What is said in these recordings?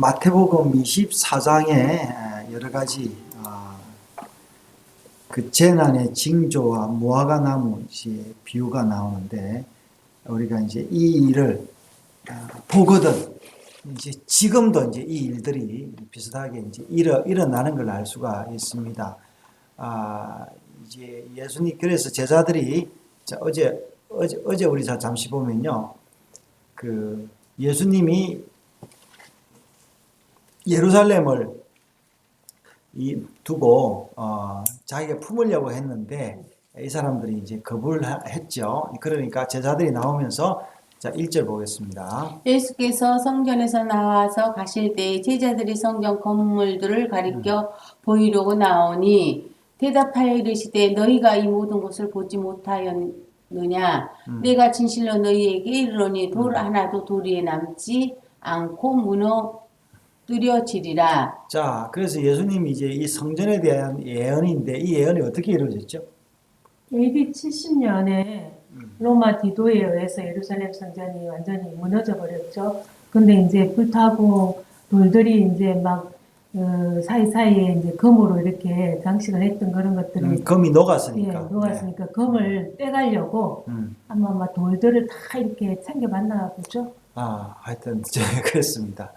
마태복음 24장에 여러 가지 그 재난의 징조와 무화과 나무 비유가 나오는데 우리가 이제 이 일을 보거든 이제 지금도 이제 이 일들이 비슷하게 이제 일어나는 걸 알 수가 있습니다. 이제 예수님 그래서 제자들이 어제 우리 잠시 보면요, 그 예수님이 예루살렘을 두고 자기가 품으려고 했는데 이 사람들이 이제 거부를 했죠. 그러니까 제자들이 나오면서 자 1절 보겠습니다. 예수께서 성전에서 나와서 가실 때에 제자들이 성전 건물들을 가리켜 보이려고 나오니 대답하여 이르시되 너희가 이 모든 것을 보지 못하였느냐. 내가 진실로 너희에게 이르노니 돌 하나도 도리에 남지 않고 무너뜨려지리라. 자, 그래서 예수님이 이제 이 성전에 대한 예언인데 이 예언이 어떻게 이루어졌죠? AD 70년에 로마 디도에 의해서 예루살렘 성전이 완전히 무너져 버렸죠. 근데 이제 불타고 돌들이 이제 막 사이사이에 이제 금으로 이렇게 장식을 했던 그런 것들이 금이 녹았으니까. 예, 녹았으니까 금을 빼가려고 아마 막 돌들을 다 이렇게 챙겨봤나 보죠. 하여튼 그렇습니다.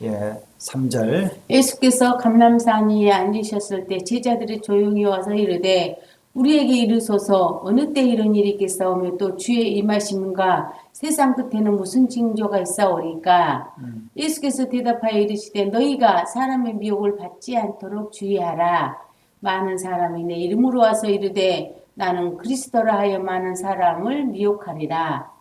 예, 3절. 예수께서 감람산 위에 앉으셨을 때 제자들이 조용히 와서 이르되 우리에게 이르소서 어느 때 이런 일이 있겠사오며 또 주의 임하심과 세상 끝에는 무슨 징조가 있사오리까. 예수께서 대답하여 이르시되 너희가 사람의 미혹을 받지 않도록 주의하라. 많은 사람이 내 이름으로 와서 이르되 나는 그리스도라 하여 많은 사람을 미혹하리라.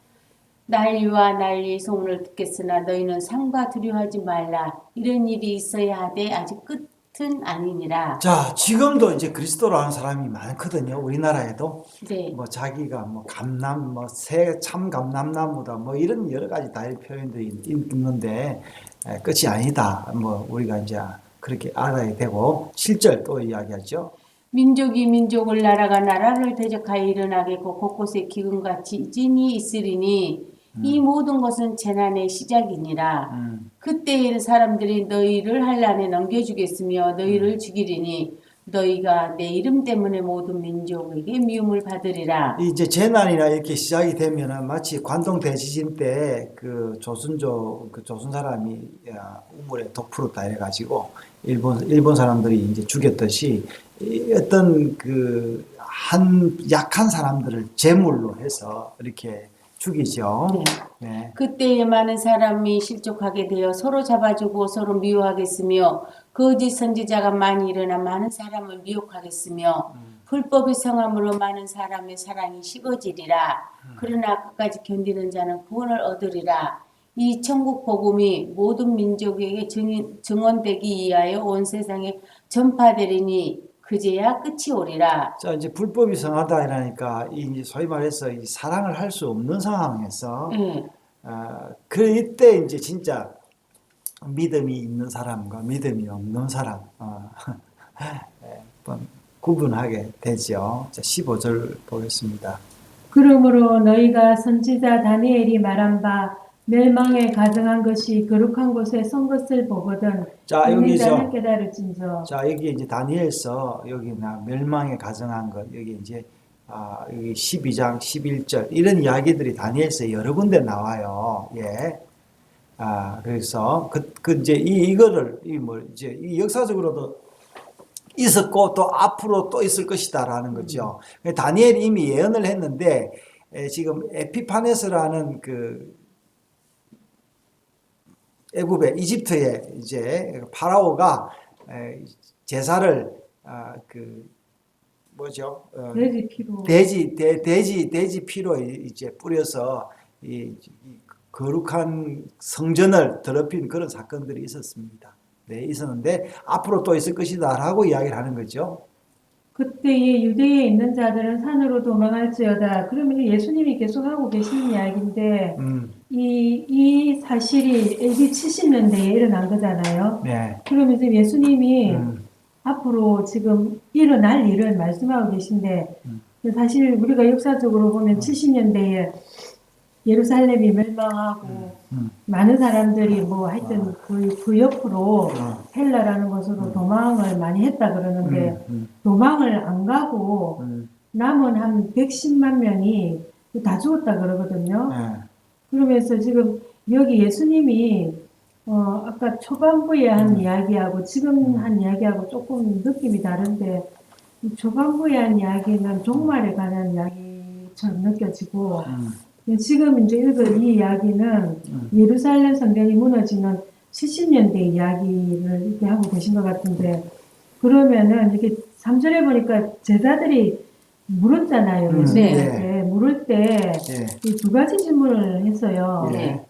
난리와 난리의 소문을 듣겠으나 너희는 상과 두려워하지 말라. 이런 일이 있어야 하되 아직 끝은 아니니라. 자, 지금도 이제 그리스도라는 사람이 많거든요. 우리나라에도. 네. 뭐 자기가 뭐 감남, 참 감남나무다, 뭐 이런 여러 가지 다른 표현들이 있는데 끝이 아니다. 뭐 우리가 이제 그렇게 알아야 되고 7절 또 이야기하죠. 민족이 민족을 나라가 나라를 대적하여 일어나겠고 곳곳에 기근과 지진이 있으리니 이 모든 것은 재난의 시작이니라. 그때에는 사람들이 너희를 환난에 넘겨주겠으며 너희를 죽이리니 너희가 내 이름 때문에 모든 민족에게 미움을 받으리라. 이제 재난이나 이렇게 시작이 되면은 마치 관동 대지진 때 그 조선 사람이 우물에 독 풀었다 해가지고 일본 사람들이 이제 죽였듯이 어떤 한 약한 사람들을 제물로 해서 이렇게 죽이죠. 네. 그때에 많은 사람이 실족하게 되어 서로 잡아주고 서로 미워하겠으며 거짓 선지자가 많이 일어나 많은 사람을 미혹하겠으며 불법이 성함으로 많은 사람의 사랑이 식어지리라. 그러나 끝까지 견디는 자는 구원을 얻으리라. 이 천국 복음이 모든 민족에게 증언되기 위하여 온 세상에 전파되리니 그제야 끝이 오리라. 자, 이제 불법이 성하다 이러니까 이제 소위 말해서 이 사랑을 할 수 없는 상황에서 그때 이제 진짜 믿음이 있는 사람과 믿음이 없는 사람 구분하게 되죠. 자, 15절 보겠습니다. 그러므로 너희가 선지자 다니엘이 말한 바 멸망에 가증한 것이 거룩한 곳에 선 것을 보거든. 자, 여기죠. 깨달을진저. 자, 여기 이제 다니엘서 여기 멸망에 가증한 것 여기 이제 여기 12장 11절 이런 이야기들이 다니엘서 여러 군데 나와요. 예. 그래서 이제 이거를 이제 이 역사적으로도 있었고 또 앞으로 또 있을 것이다라는 거죠. 다니엘이 이미 예언을 했는데 지금 에피파네스라는 애굽의 이집트의 이제 파라오가 제사를 돼지 피로 이제 뿌려서 이 거룩한 성전을 더럽힌 그런 사건들이 있었습니다. 네, 있었는데 앞으로 또 있을 것이다라고 이야기를 하는 거죠. 그때에 유대에 있는 자들은 산으로 도망할지어다. 그러면 예수님이 계속 하고 계시는 이야기인데 이 사실이 AD 70년대에 일어난 거잖아요. 네. 그러면 지금 예수님이 앞으로 지금 일어날 일을 말씀하고 계신데 사실 우리가 역사적으로 보면 70년대에 예루살렘이 멸망하고 많은 사람들이 뭐 하여튼 그 옆으로 헬라라는 곳으로 도망을 많이 했다 그러는데 도망을 안 가고 남은 한 110만 명이 다 죽었다 그러거든요. 그러면서 지금 여기 예수님이 아까 초반부에 한 이야기하고 지금 한 이야기하고 조금 느낌이 다른데 이 초반부에 한 이야기는 종말에 관한 이야기처럼 느껴지고 지금 이제 읽은 이 이야기는 예루살렘 성전이 무너지는 70년대 이야기를 이렇게 하고 계신 것 같은데 그러면은 이렇게 3절에 보니까 제자들이 물었잖아요. 네. 예수님한테 물을 때 예. 이 두 가지 질문을 했어요. 네.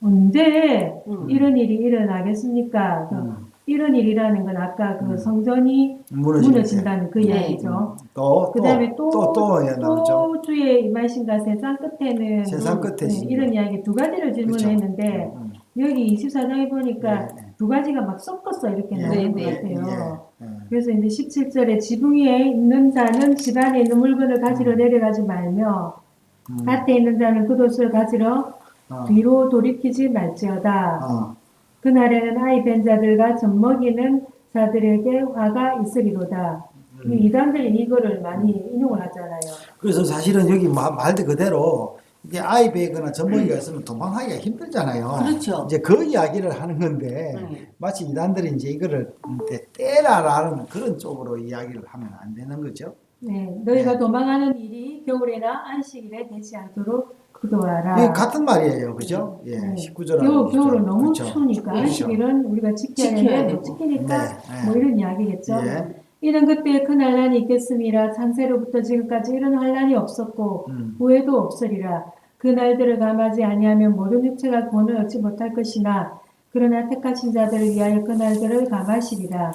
언제 이런 일이 일어나겠습니까? 이런 일이라는 건 아까 그 성전이 무너진다는 그 네. 이야기죠. 또 그다음에 나오죠. 또 주의 임하신가 세상 끝에는 세상 끝에 이런 이야기 두 가지를 질문했는데 여기 24장에 보니까 두 가지가 막 섞었어 이렇게 나오는 것 같아요. 그래서 이제 17절에 지붕 위에 있는 자는 집 안에 있는 물건을 가지러 내려가지 말며 밭에 있는 자는 그것을 가지러 뒤로 돌이키지 말지어다. 그날에는 아이 벤 자들과 젖먹이는 자들에게 화가 있으리로다. 이단들이 이거를 많이 인용을 하잖아요. 그래서 사실은 여기 말도 그대로 이게 아이 베거나 젖먹이가 있으면 도망하기가 힘들잖아요. 그렇죠. 이제 그 이야기를 하는 건데 마치 이단들이 이제 이거를 떼라라는 그런 쪽으로 이야기를 하면 안 되는 거죠. 네, 너희가 도망하는 일이 겨울에나 안식일에 되지 않도록 기도하라. 이게 같은 말이에요, 그죠? 예, 19절하고 겨울은 너무 그렇죠. 추우니까 그렇죠. 안식일은 우리가 지켜야 지켜야 되는데 되고. 못 지키니까 네, 뭐 이런 이야기겠죠. 예. 이런 그때에 큰 환란이 있겠음이라 창세로부터 지금까지 이런 환란이 없었고 후에도 없으리라. 그 날들을 감하지 아니하면 모든 육체가 구원을 얻지 못할 것이나 그러나 택하신 자들을 위하여 그 날들을 감하시리라.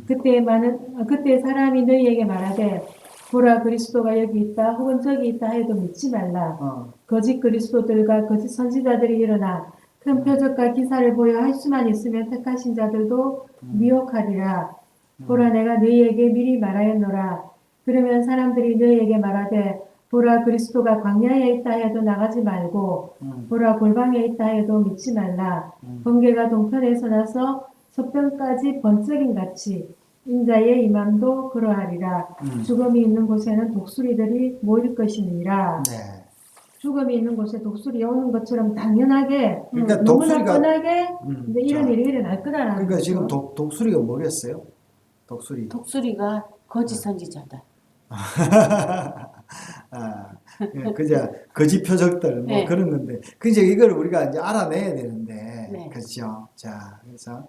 그때 사람이 너희에게 말하되 보라 그리스도가 여기 있다 혹은 저기 있다 해도 믿지 말라. 거짓 그리스도들과 거짓 선지자들이 일어나 큰 표적과 기사를 보여 할 수만 있으면 택하신 자들도 미혹하리라. 보라 내가 너희에게 미리 말하였노라. 그러면 사람들이 너희에게 말하되 보라 그리스도가 광야에 있다 해도 나가지 말고 보라 골방에 있다 해도 믿지 말라. 번개가 동편에서 나서 서편까지 번쩍임 같이 인자의 임함도 그러하리라. 죽음이 있는 곳에는 독수리들이 모일 것이니라. 네. 죽음이 있는 곳에 독수리 오는 것처럼 당연하게 그러니까 너무나 독수리가- 뻔하게 이제 이런 자, 일이 일어날 거다라는 그러니까 거죠. 지금 독수리가 뭐겠어요? 독수리. 독수리가 거짓 선지자다. 그저 거짓 표적들 뭐 네. 그런 건데, 그저 이걸 우리가 이제 알아내야 되는데, 네. 그렇죠. 자, 그래서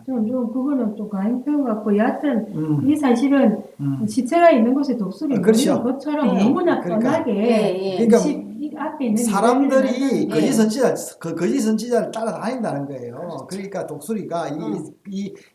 좀 그거는 좀 과잉 표현 같고 여하튼 이 사실은 시체가 있는 곳에 독수리 그렇죠. 모이는 것처럼 네. 너무나 그러니까. 뻔하게 예. 그러니까 이 앞에 있는 사람들이 일들을 거짓 예. 선지자, 그 거짓 선지자를 따라다닌다는 거예요. 그러니까 독수리가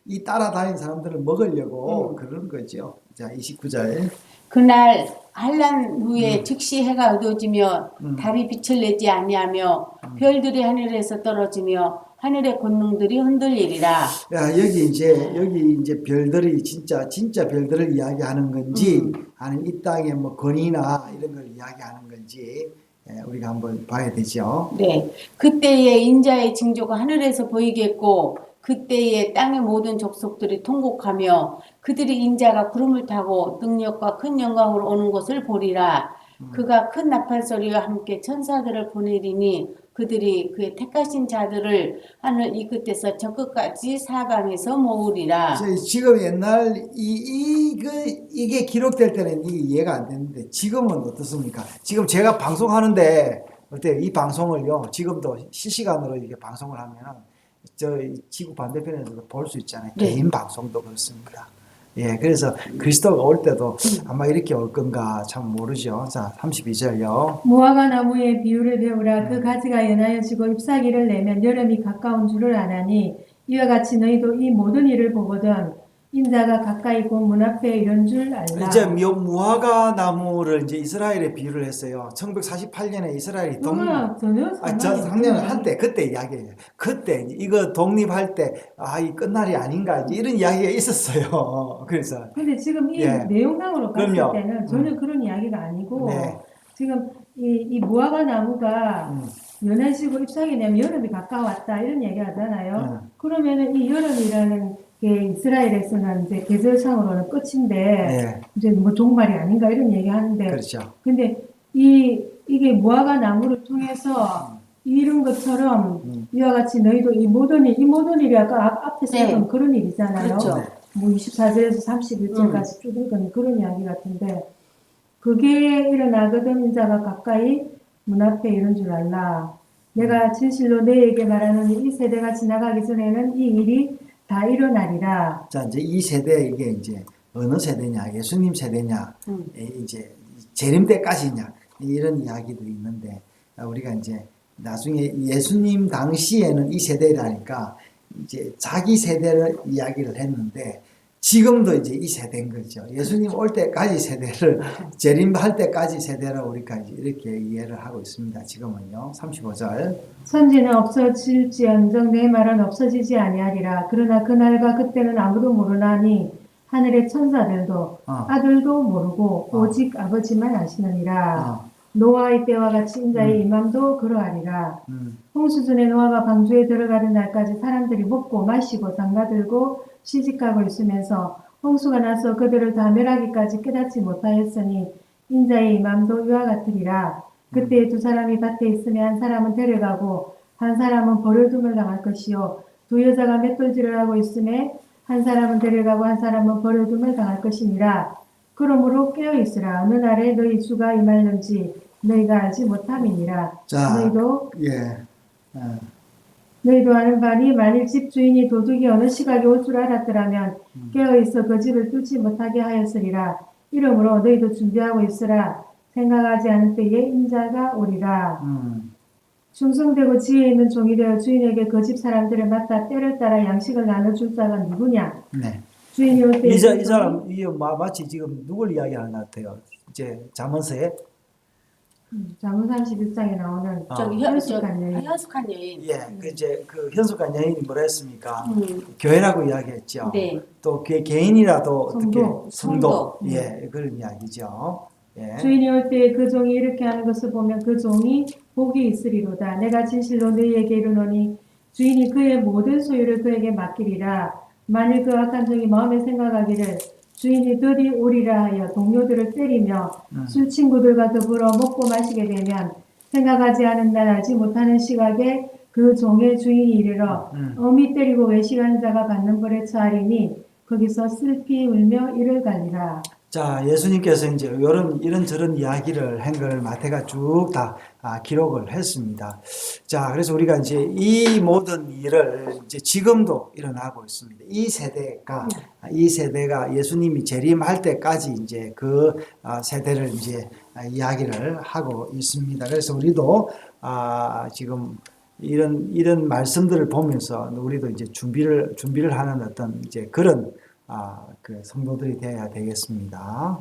이 따라다니는 사람들을 먹으려고 그런 거죠. 자, 29절. 그날 한란 후에 즉시 해가 어두워지며 달이 빛을 내지 아니하며 별들이 하늘에서 떨어지며 하늘의 권능들이 흔들리리라. 야, 여기 이제 별들이 진짜 별들을 이야기하는 건지, 아니면 이 땅의 뭐 권위나 이런 걸 이야기하는 건지, 우리가 한번 봐야 되죠. 네, 그때에 인자의 징조가 하늘에서 보이겠고 그때에 땅의 모든 족속들이 통곡하며 그들이 인자가 구름을 타고 능력과 큰 영광으로 오는 것을 보리라. 그가 큰 나팔 소리와 함께 천사들을 보내리니 그들이 그의 택하신 자들을 하늘 이 끝에서 저 끝까지 사방에서 모으리라. 지금 옛날 이게 기록될 때는 이게 이해가 안 되는데 지금은 어떻습니까? 지금 제가 방송하는데 어때요? 이 방송을요, 지금도 실시간으로 이렇게 방송을 하면은 저 지구 반대편에서도 볼 수 있잖아요. 네. 개인 방송도 그렇습니다. 예, 그래서 그리스도가 올 때도 아마 이렇게 올 건가 참 모르죠. 자, 32절요. 무화과 나무의 비유를 배우라. 그 가지가 연하여지고 잎사귀를 내면 여름이 가까운 줄을 아나니 이와 같이 너희도 이 모든 일을 보거든 인자가 가까이 곧 문 앞에 이런 줄 알라. 이제 무화과 나무를 이제 이스라엘에 비유를 했어요. 1948년에 이스라엘이 전혀 작년은 한때 그때 이야기예요. 그때 이거 독립할 때 이 끝날이 아닌가 이제 이런 이야기가 있었어요. 그래서 근데 지금 이 예. 내용상으로 봤을 그럼요. 때는 전혀 그런 이야기가 아니고 네. 지금 이 무화과 나무가 연해지고 잎사귀 내면 여름이 가까웠다 이런 얘기 하잖아요. 그러면은 이 여름이라는 게 이스라엘에서는 이제 계절상으로는 끝인데 네, 이제 뭐 종말이 아닌가 이런 얘기 하는데 그렇죠. 근데 이게 무화과 나무를 통해서 이룬 것처럼 이와 같이 너희도 이 모든 일이 아까 앞에서 네. 했던 그런 일이잖아요. 그렇죠. 네. 뭐 24절에서 31절까지 쭉 읽은 그런 이야기 같은데 그게 일어나거든 인자가 가까이 문 앞에 이른 줄 알라. 내가 진실로 너희에게 말하노니 이 세대가 지나가기 전에는 이 일이 다 일어나리라. 자, 이제 이 세대 이게 이제 어느 세대냐, 예수님 세대냐, 이제 재림 때까지냐 이런 이야기들이 있는데 우리가 이제 나중에 예수님 당시에는 이 세대라니까 이제 자기 세대를 이야기를 했는데 지금도 이제 이 세대인 거죠. 예수님 올 때까지 세대를 재림할 때까지 세대로 우리가 이제 이렇게 이해를 하고 있습니다. 지금은요. 35절. 선지는 없어질지언정 내 말은 없어지지 아니하리라. 그러나 그날과 그때는 아무도 모르나니 하늘의 천사들도 아들도 모르고 오직 아버지만 아시느니라. 노아의 때와 같이 인자의 임함도 그러하리라. 홍수전에 노아가 방주에 들어가는 날까지 사람들이 먹고 마시고 장가들고 시집가고 있으면서 홍수가 나서 그들을 다 멸하기까지 깨닫지 못하였으니 인자의 임함도 이와 같으리라. 그때 두 사람이 밭에 있으면 한 사람은 데려가고 한 사람은 버려둠을 당할 것이요 두 여자가 맷돌질을 하고 있음에 한 사람은 데려가고 한 사람은 버려둠을 당할 것이니라. 그러므로 깨어있으라. 어느 날에 너희 주가 임할는지 너희가 알지 못함이니라. 자, 너희도 예. 너희도 아는 바니 만일 집 주인이 도둑이 어느 시각에 올 줄 알았더라면 깨어있어 그 집을 뚫지 못하게 하였으리라. 이러므로 너희도 준비하고 있으라. 생각하지 않을 때에 인자가 오리라. 충성되고 지혜 있는 종이 되어 주인에게 그 집 사람들을 맡아 때를 따라 양식을 나눠줄 자가 누구냐? 네. 주인이 올 때 이 사람, 이게 마치 지금 누굴 이야기하는 것 같아요. 이제 잠언서에. 잠언 31장에 나오는 저기 현숙한 여인. 현숙한 여인. 예, 그 이제 그 현숙한 여인이 뭐라 했습니까? 교회라고 이야기했죠. 네. 또 개인이라도 어떻게 성도. 성도. 예, 그런 이야기죠. 예. 주인이 올 때 그 종이 이렇게 하는 것을 보면 그 종이 복이 있으리로다. 내가 진실로 너희에게 이르노니 주인이 그의 모든 소유를 그에게 맡기리라. 만일 그 악한 종이 마음에 생각하기를 주인이 들이 오리라 하여 동료들을 때리며 술 친구들과 더불어 먹고 마시게 되면 생각하지 않은 날 알지 못하는 시각에 그 종의 주인이 이르러 어미 때리고 외식하는 자가 받는 벌에 처하리니 거기서 슬피 울며 이를 갈리라. 자, 예수님께서 이제 이런저런 이야기를 한 걸 마태가 쭉 다 기록을 했습니다. 자, 그래서 우리가 이제 이 모든 일을 이제 지금도 일어나고 있습니다. 이 세대가 예수님이 재림할 때까지 이제 그 세대를 이제 이야기를 하고 있습니다. 그래서 우리도 지금 이런 말씀들을 보면서 우리도 이제 준비를 하는 어떤 이제 그런 그 성도들이 되어야 되겠습니다.